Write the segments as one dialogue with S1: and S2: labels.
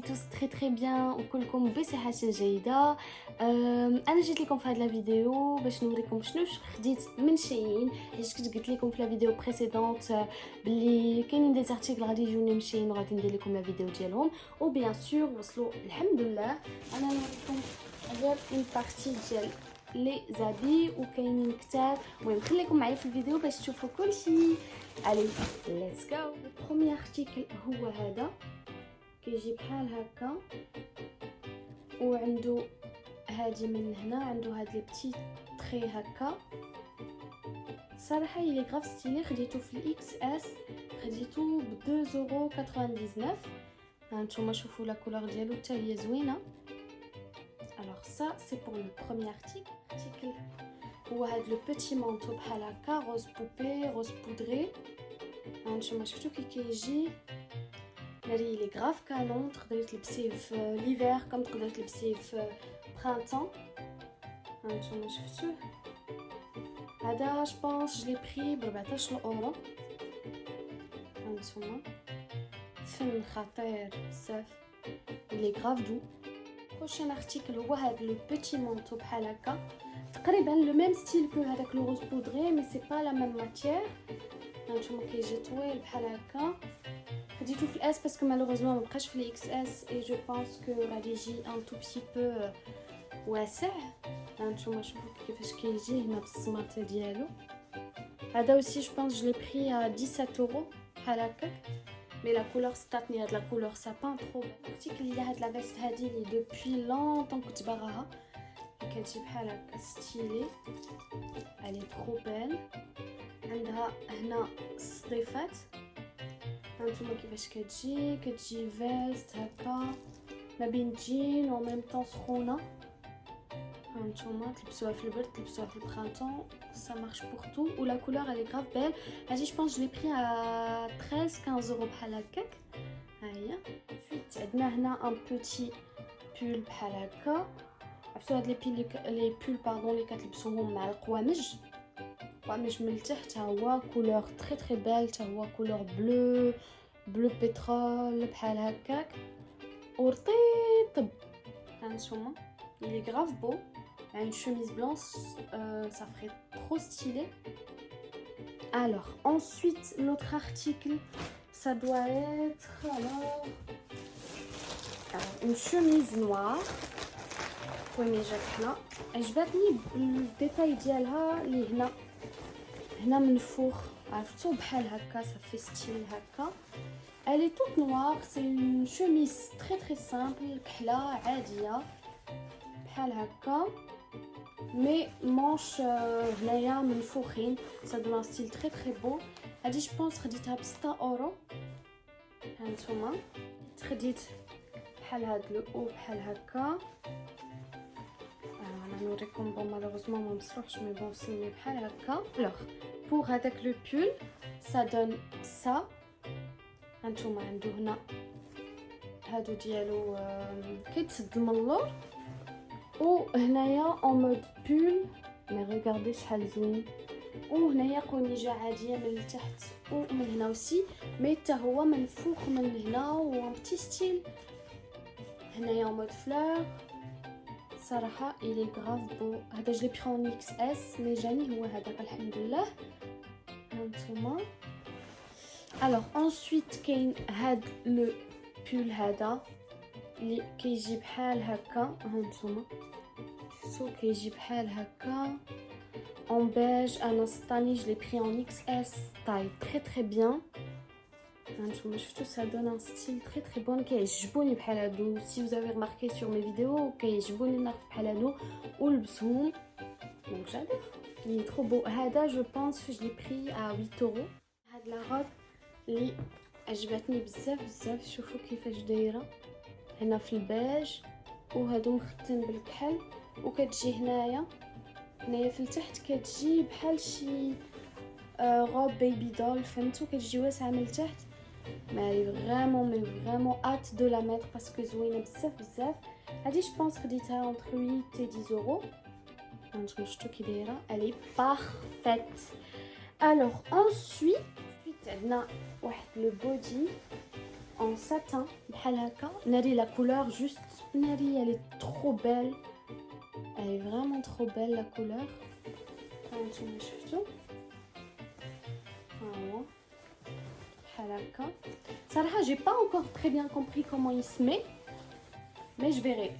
S1: allez tous très bien وكلكم بصحة جيدة. انا جيت لكم في هذه الفيديو باش نوريكم شنو خديت من شين، حيت كنت قلت لكم في الفيديو بريسيدونت باللي كاينين دي زارتيكل غادي يجوني من شين وغادي ندير لكم لا فيديو ديالهم، وبيان سور وصلوا الحمد لله. انا نوريكم غير اون بارتي ديال لي زابي وكاينين كتار. المهم خليكم معايا في الفيديو باش تشوفوا كلشي. علي ليتس جو. البروميير ارتيكل هو هذا، كيجي بحال هكا وعنده هادي من هنا، عنده هاد لي بتي تري هكا. صراحه لي غراف ستيلي، خديته في الاكس اس، خديته ب 2.99€. هانتوما شوفوا لا كولور ديالو حتى هي زوينه. Alors ça c'est pour le premier article. هو هاد لو بيتي مانطو بحال هكا، روز بوبي روز بودري. هانتوما شفتو كي كيجي ناري لي غراف كانون، تقدري تلبسيه في ليفير كم تقدري تلبسيه في برانطون. هانتوما شفتوه هذا جو بونس جلي بري ب 14€. هانتوما فن خطير بزاف، لي غراف دو. بروشين ارتيكل هو هاد لو بيتي مونطو بحال هكا، تقريبا لو ميم ستيل كو هذاك لو روز بودري مي سي با لا ميم ماتيير. هانتوما كيجي طويل بحال هكا. خديتو في الاس باسكو مالوغوزمون مابقاش في الاكس اس اي جو بونس كو غادي يجي ان تو بتي بو واسع. هانتوما شوفوا كيفاش كيجي هنا بالصمات ديالو. هذا اوسي جو بونس جلي بري 17€ بحال هكاك، مي لا كولور ستاتني، هاد لا كولور سابان ترو بال. الارتيكل اللي هاد لا فيست هادي لي دوبوي لونطون كنت باغاها، كتجي بحال هكا ستيلي، الي ترو بال. عندها هنا الصديفات، هانتوما كيفاش كتجي فيست هكا ما بين جين و ميم طون سخونه. هانتوما تلبسوها في البرد، تلبسوها في البرانطون، ça marche pour tout. و لا كولور elle est grave belle. هادي je pense je l'ai pris à 13-15€ بحال هكاك. ها هي. ensuite عندنا هنا ان بوتي بول بحال هكا. عرفتوا هاد لي بول باردون اللي كتلبسوهم مع القوامج من التحت. ها هو كولور تري بال، تا هو كولور بلو بترول بحال هكاك ورطيب. هانتوما il est grave beau. Une chemise blanche, ça ferait trop stylé. Alors ensuite l'autre article ça doit être alors une chemise noire. وين جات هنا عجبتني الديتاي ديالها اللي هنا من الفوق، عرفتو بحال هكا صافي ستيل هكا. elle est toute noire, c'est une chemise très simple كحله عاديه بحال هكا، مي مانش هنايا منفوخين. ça donne un style très beau. هادي جو بونس خديتها ب 6€. هانتوما خديت بحال هاد لو او بحال هكا. انا نوريكم بون مالوغوزمون ما مصروحش مي بون وصلني بحال هكا. الوغ بور هذاك لو بول ça donne ça. هانتوما عنده هنا هادو ديالو كيتسد من اللور، وهنايا اون مود بول مي ريغاردي شحال زوين. وهنايا قونيجه عاديه من التحت ومن هنا وسي، مي حتى هو منفوخ من هنا و بتي ستيل. هنايا اون مود فلور. صراحه الي غراف بو. هذا جلي بري اون اكس اس مي جاني هو هذاك الحمد لله. هانتوما الوغ انسويت كاين هاد لو بول هذا اللي كيجي بحال هكا. هانتوما شفتو كيجي بحال هكا اون بيج. انا ستاني جلي بري اون اكس اس تاي تري بيان. هانتوما شفتو ça donne un style très bon. كيعجبوني بحال هادو. si vous avez remarqué sur mes vidéos كيعجبوني ناخذ بحال هادو ولبسهم، دونك جادور لي ترو بو. هذا جو بونس جلي بري à 8€. هاد لا روب اللي عجبتني بزاف. شوفوا كيفاش دايره هنا في البيج، وهادو مختين بالكحل، وكتجي هنايا في التحت كتجي بحال شي روب بيبي دول، فهمتوا؟ كتجي واسعه من التحت. مي فريمون ات دو لا ميتر باسكو زوينه بزاف. هادي جو بونس خديتها اونتر 8 و 10€. هانتوما شفتوا كي دايره الي بارفيت. الوغ انسويت عندنا واحد لو بودي en satin بحال هكا. ناري la couleur juste ناري elle est trop belle, elle est vraiment trop belle la couleur. هانتوما شفتوا ها هو بحال هكا. صراحه j'ai pas encore très bien compris comment il se met, mais je verrai.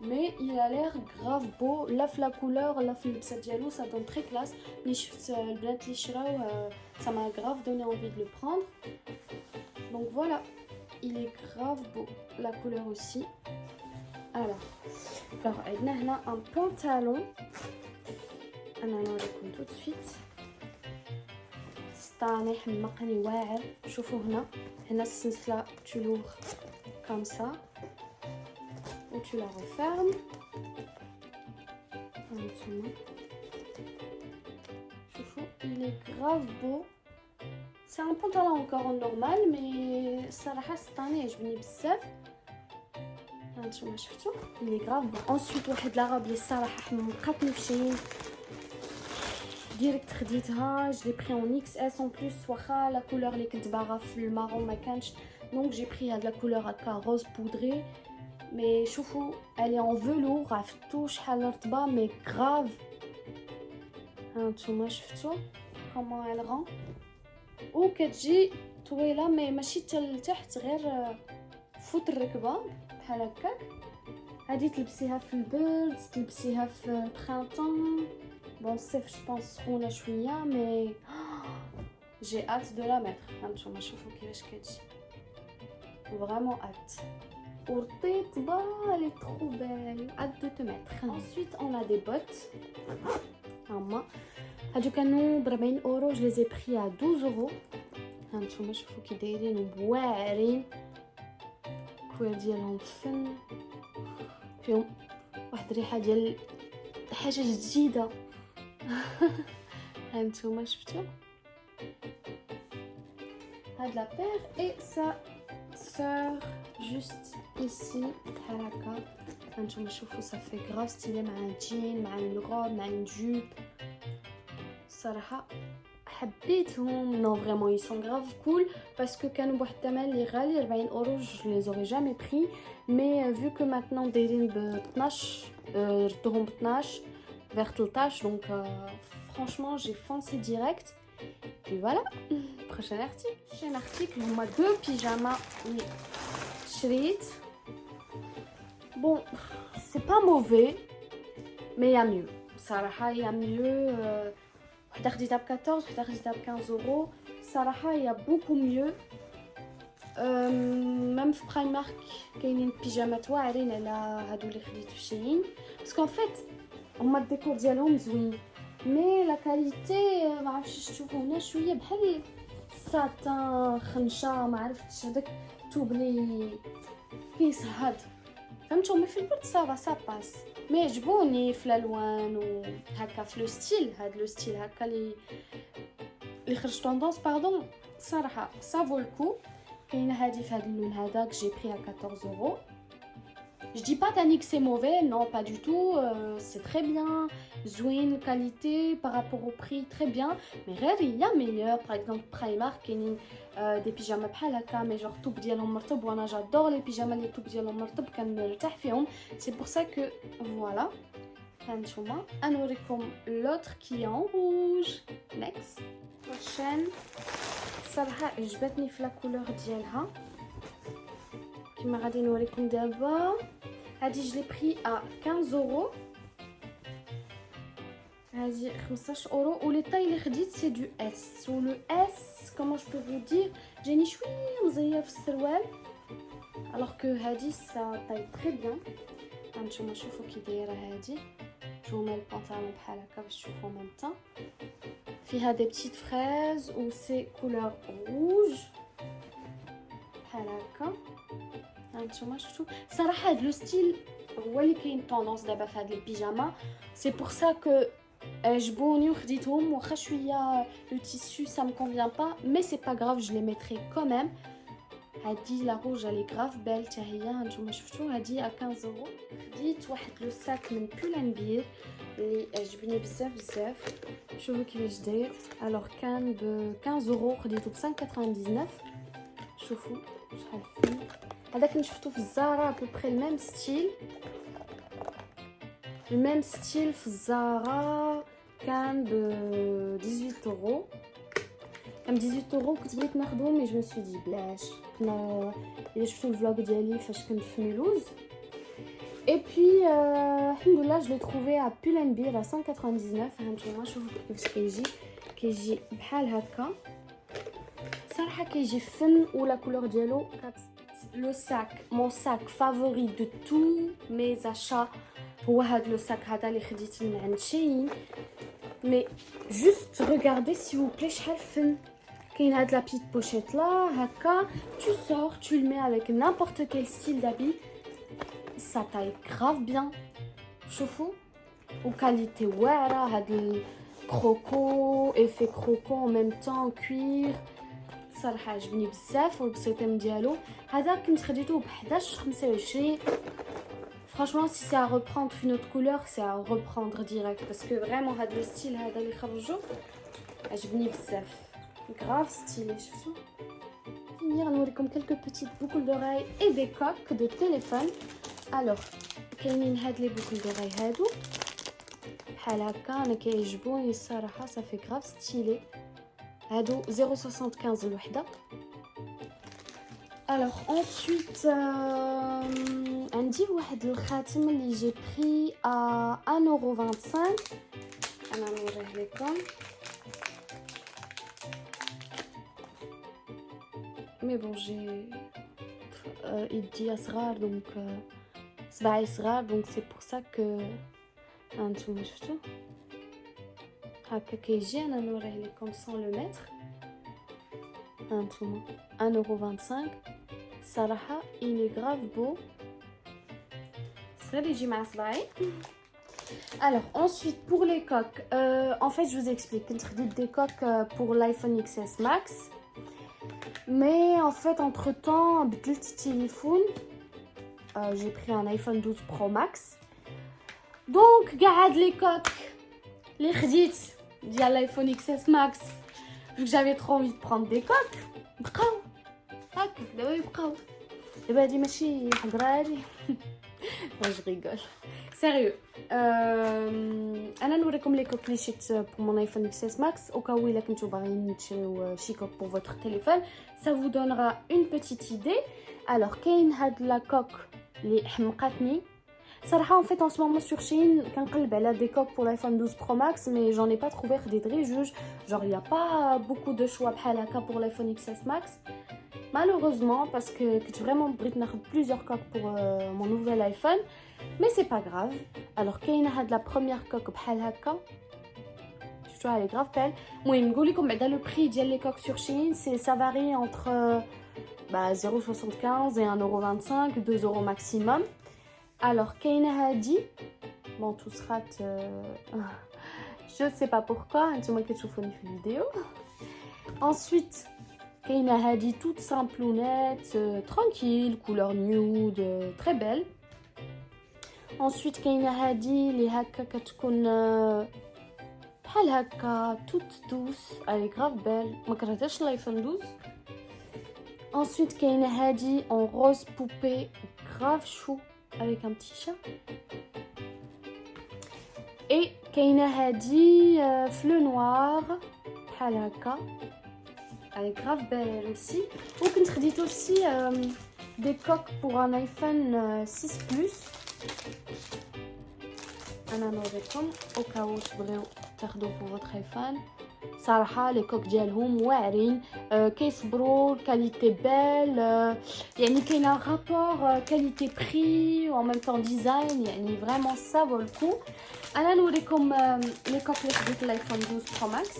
S1: Mais il a l'air grave beau. Là la couleur, là le اللبسه ديالو ça donne très classe. ملي شفت البنات اللي شراو ça m'a grave donné envie de le prendre. Donc voilà, il est grave beau. La couleur aussi. Alors عندنا هنا un pantalon. انا نوريكم tout de suite. سطاني حمقني واعر. شوفوا هنا السلسله تلوغ comme ça. Et tu la refermes. Il est grave beau. C'est un pantalon encore en normal, mais صراحة سطاني عجبني بزاف. هانتوما شفتوا il est grave beau. Ensuite واحد لاغوب اللي الصراحة حمقتني في شين ديريكت خديتها. je l'ai pris en XS en plus. واخا la couleur اللي كنت باغا في المارون ما كانش, donc j'ai pris هاد la couleur هكا rose poudré. Mais شوفوا elle est en velours. عرفتو شحال رطبه mais grave. هانتوما شفتوا comment elle rend. وكتجي طويله مي ماشي حتى لتحت, غير فوت الركبه بحال هكاك. هادي تلبسيها في البرد, تلبسيها في البرينطون. بون الصيف جو سخونه شويه مي j'ai hâte de la mettre. هانتوما شوفوا كيفاش كتجي vraiment hâte. Urtitba, elle est trop belle. Hâte de te mettre. Ensuite, on a des bottes. هادو كانوا ب 40 اورو. je les ai pris à 12 euros. هانتوما شوفوا كي دايرين وواعرين. الكوير ديالهم فن, فيهم واحد الريحه ديال حاجه جديده. هانتوما شفتوا هاد لا بير et ça sort juste ici بحال هكا. هانتوما شوفوا ça fait grave stylé مع un jean, مع une robe, مع une jupe. الصراحه حبيتهم. non vraiment ils sont grave cool parce que كانوا بواحد الثمن اللي غالي 40 اورو. je les aurais jamais pris, mais vu que maintenant دايرين ب 12 ردوهم ب 12 vers 13, donc franchement j'ai foncé direct. Puis voilà. Prochain article هما deux pyjamas اللي شريت. bon c'est pas mauvais mais y a mieux. صراحه y a mieux. وحده خديتها ب 14, وحده خديتها ب 15 اورو. صراحه y a beaucoup mieux. même في برايمارك كاينين بيجامات واعرين على هادو اللي خديت في شين, باسكو ان فيت هما الديكور ديالهم زوين مي لا كاليتي ما عرفتش تشوفوا هنا شويه بحال ساتان خنشه. ما عرفتش هذاك الثوب اللي كيصهد, فهمتوا. مي في البرد سا باس. مي عجبوني في الالوان وهكا في لو ستيل. هاد لو ستيل هكا اللي خرج طوندونس باردون. صراحه سا فو الكو. كاينه هادي في هاد اللون هذاك جي بري 14 euros. je dis pas Tannic c'est mauvais, non pas du tout. c'est très bien, زوين qualité par rapport au prix très bien, mais غير il y a meilleur. par exemple Primark كاينين des pyjamas بحال هكا مي جور الطوب ديالهم مرطب, وانا جادور لي بيجاما اللي الطوب ديالهم مرطب كنرتاح فيهم. c'est pour ça que voilà. هانتوما نوريكم l'autre qui est en rouge. next prochaine. صراحه عجبتني في لا كولور ديالها كما غادي نوريكم دابا. هادي je l'ai pris à 15 euros. هادي 15 اورو. ولي طاي اللي خديت سي دو اس. و لو اس كومون جو بو فو دير جاني شويه مزيه في السروال, alors que هادي سا طاي تري بيان. هانتوما شوفوا كي دايره هادي. جو مي البونطالون بحال هكا باش تشوفوا ميم طون. فيها دي بتيت فريز و سي كولور روج بحال هكا. هانتوما شفتوا صراحه هاد لو ستيل هو اللي كاين طوندونس دابا في هاد لي بيجاما. سي بور سا كو عجبوني وخديتهم. واخا شويه لو تيسو ça me convient pas, mais c'est pas grave, je les mettrai quand même. هادي لا روج elle est grave belle حتى هي. هانتوما شفتوا هادي à 15 euros. خديت واحد لو ساك من بولانبير اللي عجبني بزاف. شوفوا كيفاش داير. الوغ كان ب 15 euros, خديته ب 5.99. شوفوا شحال فين هذاك اللي شفتو في الزارا ابوبري الميم ستيل في الزارا كان ب 18 اورو كان 18 اورو. كنت بغيت ناخذو مي جو مي سو دي بلاش كنا الا شفتو الفلوغ ديالي فاش كنت في ميلوز. Et puis, alhamdoulilah, je l'ai trouvé à Pull&Bear à 199. هانتوما شوفوا كيفاش كيجي بحال هكا. صراحه كيجي فن ولا كولور ديالو. لو ساك مون ساك فافوري دو تو مي زاشا هو هاد لو ساك هذا اللي خديت من عند شين. مي جوست ريغاردي سي vous plaît شحال فن. كاين هاد لا بيت بوشيت لا هكا tu sors tu le mets avec n'importe quel style d'habit. Ça taille grave bien. شوفوا وكاليتي واعره. هاد الكروكو ايفي كروكو en même temps cuir. صراحه عجبني بزاف والبسيطيم ديالو. هذا كنت خديته ب 11,25. Franchement, si c'est à reprendre une autre couleur, c'est à reprendre direct parce que vraiment هذا الستيل هذا اللي خرجوا عجبني بزاف. Grave stylé, شفتوا. نوريكم quelques petites boucles d'oreilles et des coques de téléphone. Alors, كاينين هاد لي بوكل دوغاي هادو بحال هكا انا كيعجبوني الصراحه. صافي غراف ستيلي. هادو 0.75 الوحده. الوغ انsuite عندي واحد الخاتم اللي جي بري ا 1.25€. انا نوريه لكم. مي بون جي يدي صغار دونك صباعي صغار دونك سي بور سا كو هانتوما شفتو هكا كيجي. انا نوريه لكم سون لو متر. هانتوما 1.25€. صراحه il est grave beau. صغير يجي مع صباعي. Alors ensuite pour les coques en fait je vous explique. كنت خديت des coques pour l'iPhone XS Max mais en fait entre temps بدلت التليفون. j'ai pris un iPhone 12 Pro Max donc قاعد لي كوك اللي خديت ديال الايفون XS Max vu que j'avais trop envie de prendre des coques بقاو هكا دابا يبقاو. دابا هادي ماشي حضرالي. جو ريغول سيريو. انا نوريكم لي كوك اللي شفت pour mon iPhone XS Max au cas où الا كنتو باغيين تشريو شي كوك pour votre téléphone. ça vous donnera une petite idée. alors كاين هاد لا كوك اللي حمقاتني صراحه. en fait en ce moment sur Shein كنقلب على des coques pour l'iPhone 12 Pro Max mais j'en ai pas trouvé. خديت غير جوج. genre il y a pas beaucoup de choix بحال هكا pour l'iPhone XS Max malheureusement parce que كنت vraiment بغيت ناخذ plusieurs coques pour mon nouvel iPhone mais c'est pas grave. alors كاينه هاد la première coque بحال هكا شفتوها elle est grave belle. المهم نقول لكم بعدا لو بري ديال لي coques sur Shein c'est ça varie entre 0.75 et 1,25€, 2€ maximum. alors كاينه هادي bon tout sera je sais pas pourquoi نتوما كتشوفوني في الفيديو. ensuite كاينه هادي toute simple ou nette tranquille couleur nude très belle. ensuite كاينه هادي اللي هكا كتكون بحال هكا toute douce elle est grave belle. ما كرهتهاش الايفون 12. ensuite كاينه هادي en rose poupée grave chou avec un petit chat. et كاينه هادي fleu noir بحال هكا elle est grave belle aussi. وكنت خديت aussi des coques pour un iPhone 6 Plus. انا نوريكم au cas où تبغيو تاخذوا pour votre iPhone. صراحه لي كوك ديالهم واعرين كيصبروا كاليتي بيل يعني كاينه رابور كاليتي بري و en même temps ديزاين يعني فريمون ça vaut le coup. انا نوريكم لي كوك اللي خديت الايفون 12 Pro Max.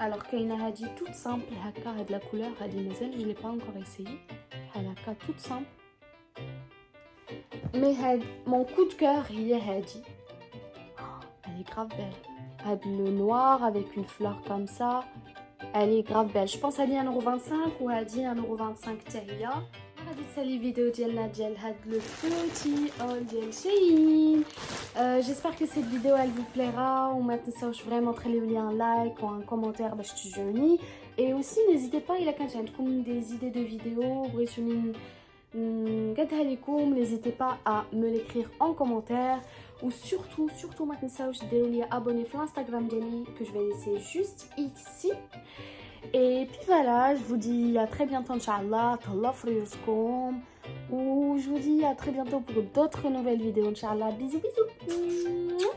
S1: alors كاينه هادي toute simple هكا. هاد لا كولور هادي مازال je l'ai pas encore essayé بحال هكا toute simple mais هاد mon coup de cœur هي هادي. elle est grave belle. le noir avec une fleur comme ça elle est grave belle. je pense هادي 1,25€ و هادي 1,25€ حتى هي. غادي تسالي الفيديو ديالنا ديال هاد لو بوتي اول ديال شين. J'espère que cette vidéo elle vous plaira. Ou maintenant ça je vraiment très un like ou un commentaire باش تشجعوني. Et aussi n'hésitez pas il a quand عندكم des idées de vidéos بغيتوني نقدها لكم, n'hésitez pas à me l'écrire en commentaire. Ou surtout ما تنساوش ديروا لي abonner في l'Instagram ديالي que je vais laisser juste ici. Et puis voilà, je vous dis à très bientôt Inch'Allah, Tallah fréroskom. Ou je vous dis à très bientôt pour d'autres nouvelles vidéos Inch'Allah. Bisous bisous.